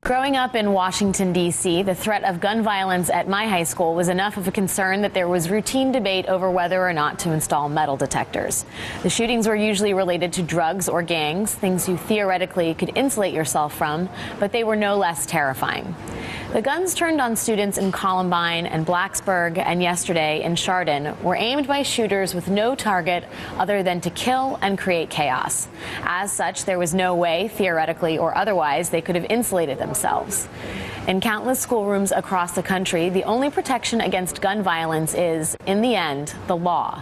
Growing up in Washington, D.C., the threat of gun violence at my high school was enough of a concern that there was routine debate over whether or not to install metal detectors. The shootings were usually related to drugs or gangs, things you theoretically could insulate yourself from, but they were no less terrifying. The guns turned on students in Columbine and Blacksburg and yesterday in Chardon were aimed by shooters with no target other than to kill and create chaos. As such, there was no way, theoretically or otherwise, they could have insulated themselves. In countless schoolrooms across the country, the only protection against gun violence is, in the end, the law.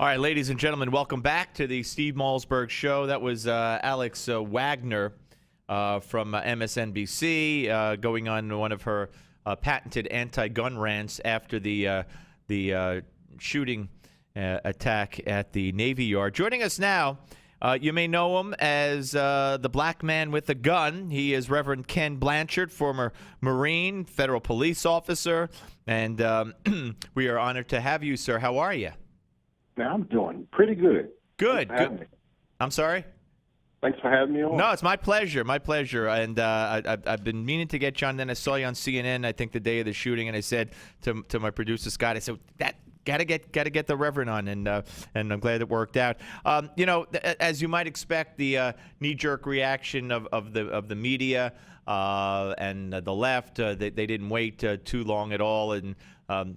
All right, ladies and gentlemen, welcome back to the Steve Malzberg Show. That was Alex Wagner from MSNBC going on one of her patented anti-gun rants after the shooting attack at the Navy Yard. Joining us now, you may know him as the black man with a gun. He is Reverend Kenn Blanchard, former Marine, federal police officer, and we are honored to have you, sir. How are you? Now, I'm doing pretty good. Good. I'm sorry? Thanks for having me on. No, it's my pleasure. My pleasure. And I've been meaning to get you on. Then I saw you on CNN, I think the day of the shooting, and I said to my producer, Scott, I said, gotta get the Reverend on, and I'm glad it worked out. As you might expect, the knee-jerk reaction of the media and the left, they didn't wait too long at all, and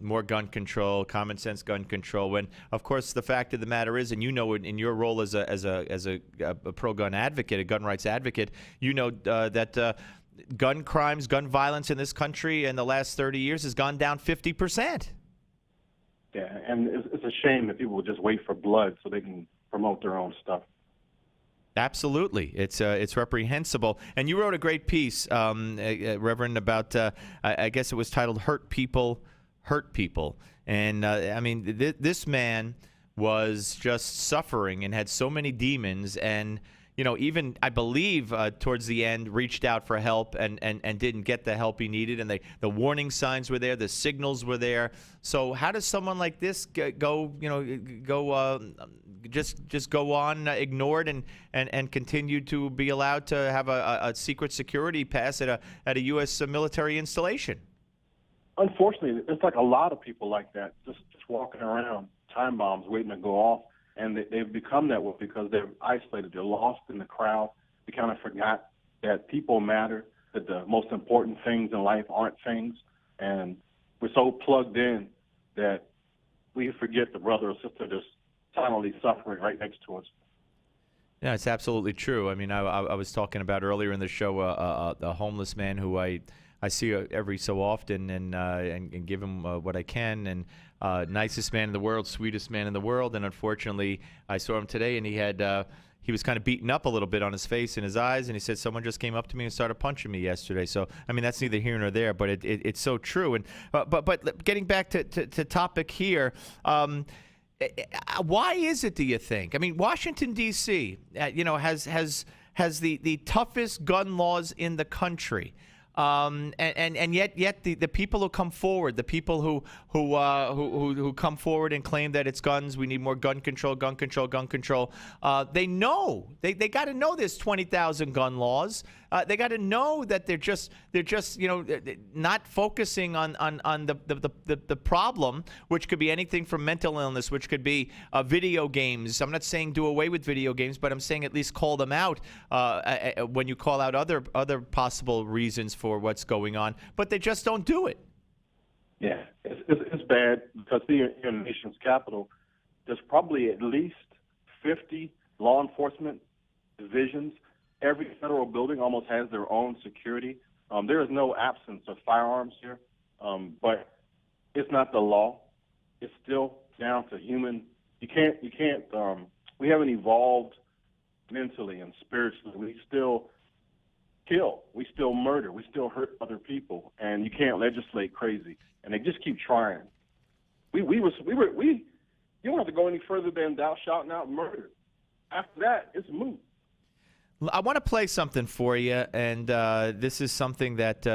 more gun control, common sense gun control. When, of course, the fact of the matter is, and you know, in your role as a pro-gun advocate, a gun rights advocate, you know that gun crimes, gun violence in this country in the last 30 years has gone down 50%. Yeah, and it's a shame that people will just wait for blood so they can promote their own stuff. Absolutely. It's reprehensible. And you wrote a great piece, Reverend, about, I guess it was titled Hurt People, Hurt People. And, I mean, this man was just suffering and had so many demons, and even, I believe, towards the end, reached out for help and didn't get the help he needed. And the warning signs were there. The signals were there. So how does someone like this just go on ignored and continue to be allowed to have a secret security pass at a U.S. military installation? Unfortunately, it's like a lot of people like that, just walking around, time bombs waiting to go off. And they've become that way because they're isolated. They're lost in the crowd. They kind of forgot that people matter, that the most important things in life aren't things. And we're so plugged in that we forget the brother or sister just silently suffering right next to us. Yeah, it's absolutely true. I mean, I was talking about earlier in the show a homeless man who I see every so often and give him what I can, and nicest man in the world, sweetest man in the world. And unfortunately, I saw him today, and he was kind of beaten up a little bit on his face and his eyes, and he said, someone just came up to me and started punching me yesterday. So, I mean, that's neither here nor there, but it's so true. And but getting back to topic here, why is it, do you think? I mean, Washington, D.C., has the toughest gun laws in the country. And yet the people who come forward, the people who come forward and claim that it's guns, we need more gun control, they know they got to know there's 20,000 gun laws. They got to know that they're just not focusing on the problem, which could be anything from mental illness, which could be video games. I'm not saying do away with video games, but I'm saying at least call them out when you call out other possible reasons for what's going on. But they just don't do it. Yeah, it's bad because here in the nation's capital, there's probably at least 50 law enforcement divisions. Every federal building almost has their own security. There is no absence of firearms here, but it's not the law. It's still down to human. You can't. We haven't evolved mentally and spiritually. We still kill. We still murder. We still hurt other people, and you can't legislate crazy. And they just keep trying. You don't have to go any further than thou shalt not murder. After that, it's moot. I want to play something for you, and this is something that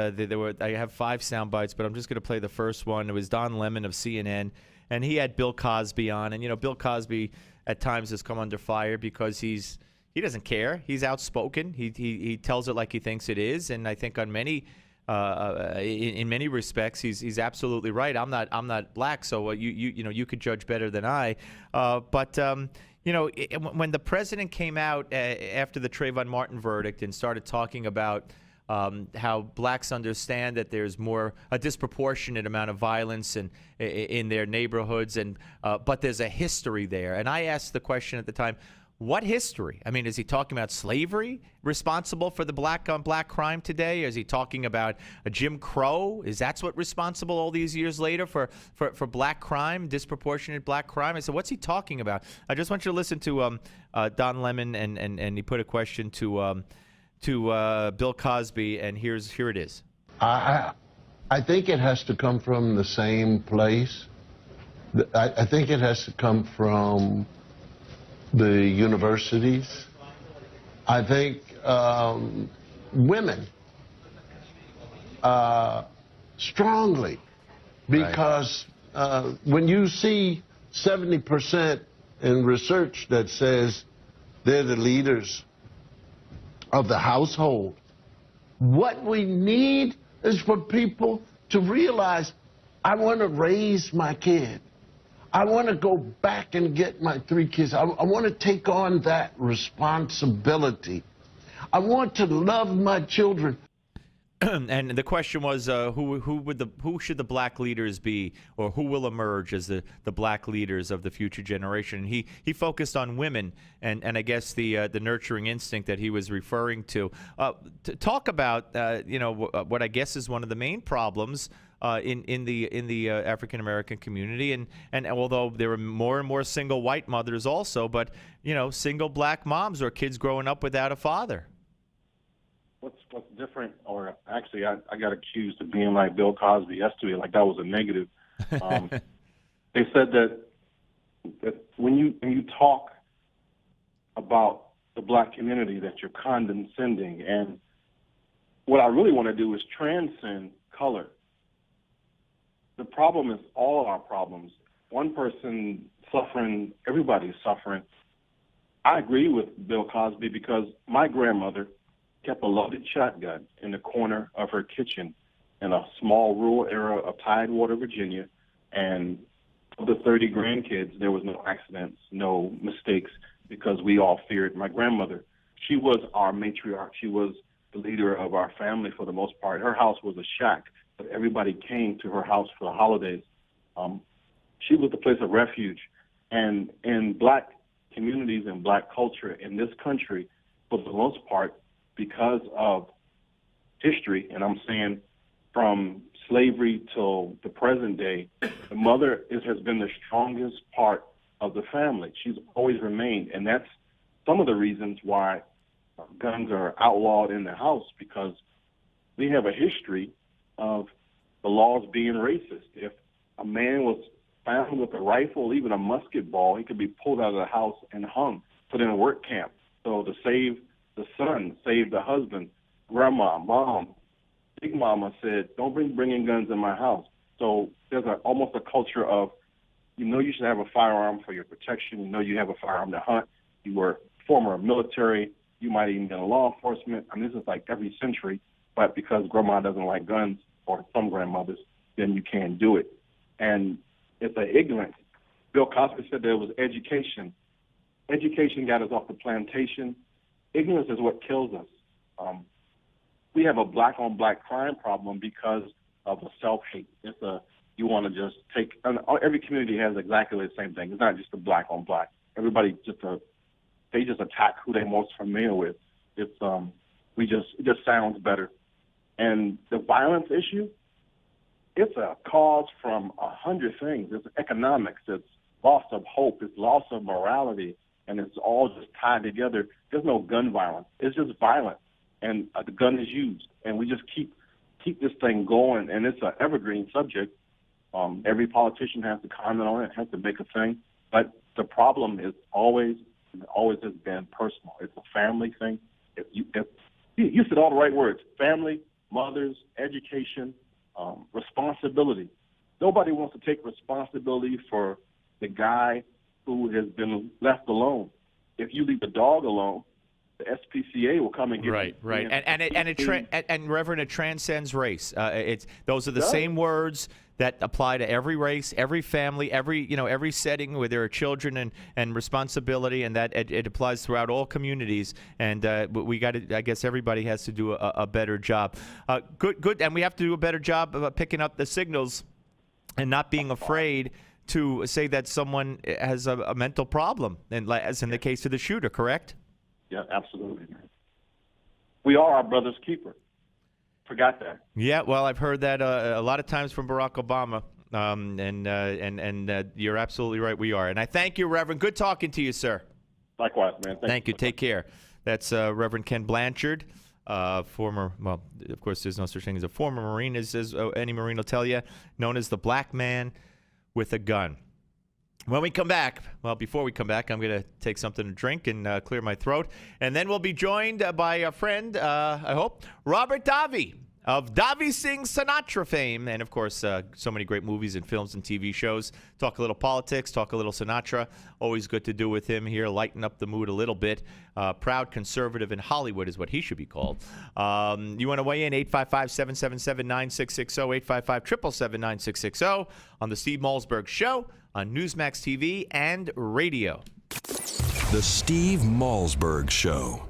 I have 5 sound bites, but I'm just going to play the first one. It was Don Lemon of CNN, and he had Bill Cosby on. And, Bill Cosby at times has come under fire because he's he doesn't care. He's outspoken. He tells it like he thinks it is, and I think on many in many respects he's absolutely right. I'm not black, so you could judge better than I. But when the president came out after the Trayvon Martin verdict and started talking about how blacks understand that there's a disproportionate amount of violence in their neighborhoods, but there's a history there. And I asked the question at the time, what history? I mean, is he talking about slavery responsible for the black on black crime today? Is he talking about a Jim Crow? Is that what responsible all these years later for black crime, disproportionate black crime? I said, what's he talking about? I just want you to listen to Don Lemon, and he put a question to Bill Cosby, and here it is. I think it has to come from the same place. I think it has to come from the universities. I think women strongly, because when you see 70% in research that says they're the leaders of the household, what we need is for people to realize, I want to raise my kid. I want to go back and get my 3 kids. I want to take on that responsibility. I want to love my children. And the question was, who should the black leaders be, or who will emerge as the black leaders of the future generation? And he focused on women, and I guess the nurturing instinct that he was referring to talk about what I guess is one of the main problems in the African American community, and although there are more and more single white mothers also, but single black moms or kids growing up without a father. What's different, or actually, I got accused of being like Bill Cosby yesterday, like that was a negative. They said that when you talk about the black community, that you're condescending, and what I really want to do is transcend color. The problem is all our problems. One person suffering, everybody's suffering. I agree with Bill Cosby because my grandmother kept a loaded shotgun in the corner of her kitchen in a small rural area of Tidewater, Virginia, and of the 30 grandkids, there was no accidents, no mistakes, because we all feared my grandmother. She was our matriarch. She was the leader of our family for the most part. Her house was a shack, but everybody came to her house for the holidays. She was the place of refuge. And in black communities and black culture in this country, for the most part, because of history, and I'm saying from slavery till the present day, the mother has been the strongest part of the family. She's always remained, and that's some of the reasons why guns are outlawed in the house, because we have a history of the laws being racist. If a man was found with a rifle, even a musket ball, he could be pulled out of the house and hung, put in a work camp. So to save the son, save the husband, grandma, mom, big mama said, don't bring in guns in my house. So there's almost a culture of, you should have a firearm for your protection. You have a firearm to hunt. You were former military. You might even been in law enforcement. I mean, this is like every century, but because grandma doesn't like guns, or some grandmothers, then you can't do it. And it's an ignorance. Bill Cosby said there was education. Education got us off the plantation. Ignorance is what kills us. We have a black-on-black crime problem because of a self-hate. You want to just take, and every community has exactly the same thing. It's not just a black-on-black. Everybody they just attack who they're most familiar with. It just sounds better. And the violence issue, it's a cause from 100 things. It's economics, it's loss of hope, it's loss of morality, and it's all just tied together. There's no gun violence. It's just violence, and the gun is used. And we just keep this thing going, and it's an evergreen subject. Every politician has to comment on it, has to make a thing. But the problem is always has been personal. It's a family thing. You said all the right words: family, mothers, education, responsibility. Nobody wants to take responsibility for the guy who has been left alone. If you leave the dog alone, the SPCA will come and get right, you. right, and Reverend, it transcends race. Those are the same words that apply to every race, every family, every setting where there are children and responsibility, and that it applies throughout all communities. And we got to, I guess, everybody has to do a better job. Good, and we have to do a better job of picking up the signals and not being afraid to say that someone has a mental problem, and as in the case of the shooter, correct? Yeah, absolutely. We are our brother's keeper. Forgot that. Yeah, well, I've heard that a lot of times from Barack Obama, and you're absolutely right. We are, and I thank you, Reverend. Good talking to you, sir. Likewise, man. Thank you. Take care. That's Reverend Kenn Blanchard, former. Well, of course, there's no such thing as a former Marine, as any Marine will tell you, known as the black man with a gun. When we come back, well, before we come back, I'm going to take something to drink and clear my throat. And then we'll be joined by a friend, I hope, Robert Davi of Davi Sings Sinatra fame. And, of course, so many great movies and films and TV shows. Talk a little politics, talk a little Sinatra. Always good to do with him here, lighten up the mood a little bit. Proud conservative in Hollywood is what he should be called. You want to weigh in? 855-777-9660, 855-777-9660 on the Steve Malzberg Show on Newsmax TV and radio. The Steve Malzberg Show.